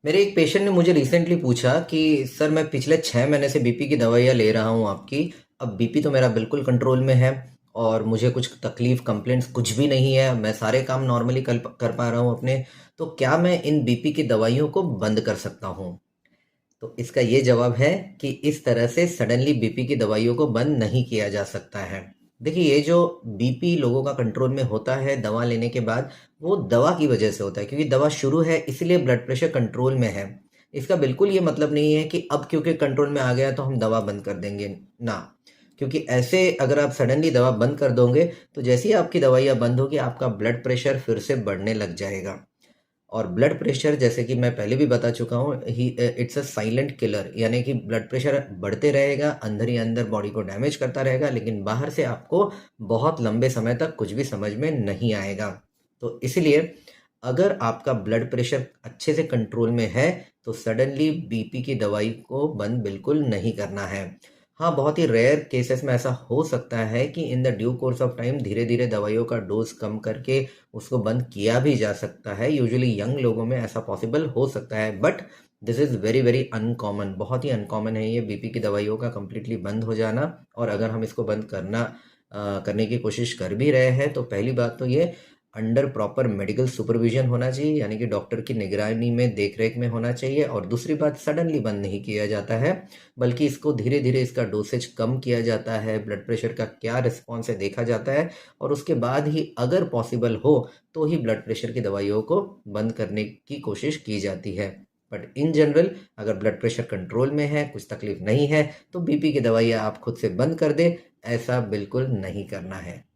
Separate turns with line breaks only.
मेरे एक पेशेंट ने मुझे रिसेंटली पूछा कि सर मैं पिछले 6 महीने से बीपी की दवाइयाँ ले रहा हूँ आपकी। अब बीपी तो मेरा बिल्कुल कंट्रोल में है और मुझे कुछ तकलीफ कंप्लेंट्स कुछ भी नहीं है, मैं सारे काम नॉर्मली कर पा रहा हूँ अपने। तो क्या मैं इन बीपी की दवाइयों को बंद कर सकता हूँ? तो इसका ये जवाब है कि इस तरह से सडनली बीपी की दवाइयों को बंद नहीं किया जा सकता है। देखिए, ये जो बीपी लोगों का कंट्रोल में होता है दवा लेने के बाद, वो दवा की वजह से होता है, क्योंकि दवा शुरू है इसलिए ब्लड प्रेशर कंट्रोल में है। इसका बिल्कुल ये मतलब नहीं है कि अब क्योंकि कंट्रोल में आ गया तो हम दवा बंद कर देंगे ना। क्योंकि ऐसे अगर आप सडनली दवा बंद कर दोगे तो जैसे ही आपकी दवाइयाँ बंद होगी आपका ब्लड प्रेशर फिर से बढ़ने लग जाएगा। और ब्लड प्रेशर, जैसे कि मैं पहले भी बता चुका हूँ, ही इट्स अ साइलेंट किलर, यानी कि ब्लड प्रेशर बढ़ते रहेगा, अंदर ही अंदर बॉडी को डैमेज करता रहेगा, लेकिन बाहर से आपको बहुत लंबे समय तक कुछ भी समझ में नहीं आएगा। तो इसलिए अगर आपका ब्लड प्रेशर अच्छे से कंट्रोल में है तो सडनली बीपी की दवाई को बंद बिल्कुल नहीं करना है। हाँ, बहुत ही रेयर केसेस में ऐसा हो सकता है कि in the due course of time धीरे धीरे दवाइयों का डोज कम करके उसको बंद किया भी जा सकता है। यूजुअली यंग लोगों में ऐसा पॉसिबल हो सकता है, but this is very very uncommon, बहुत ही अनकॉमन है ये बीपी की दवाइयों का कंप्लीटली बंद हो जाना। और अगर हम इसको बंद करने की कोशिश कर भी रहे हैं तो पहली बात तो ये अंडर प्रॉपर मेडिकल सुपरविजन होना चाहिए, यानी कि डॉक्टर की निगरानी में देख रेख में होना चाहिए। और दूसरी बात, सडनली बंद नहीं किया जाता है, बल्कि इसको धीरे धीरे इसका डोसेज कम किया जाता है, ब्लड प्रेशर का क्या रिस्पॉन्स है देखा जाता है, और उसके बाद ही अगर पॉसिबल हो तो ही ब्लड प्रेशर की दवाइयों को बंद करने की कोशिश की जाती है। बट इन जनरल अगर ब्लड प्रेशर कंट्रोल में है, कुछ तकलीफ नहीं है, तो बीपी की दवाइयाँ आप खुद से बंद कर दें, ऐसा बिल्कुल नहीं करना है।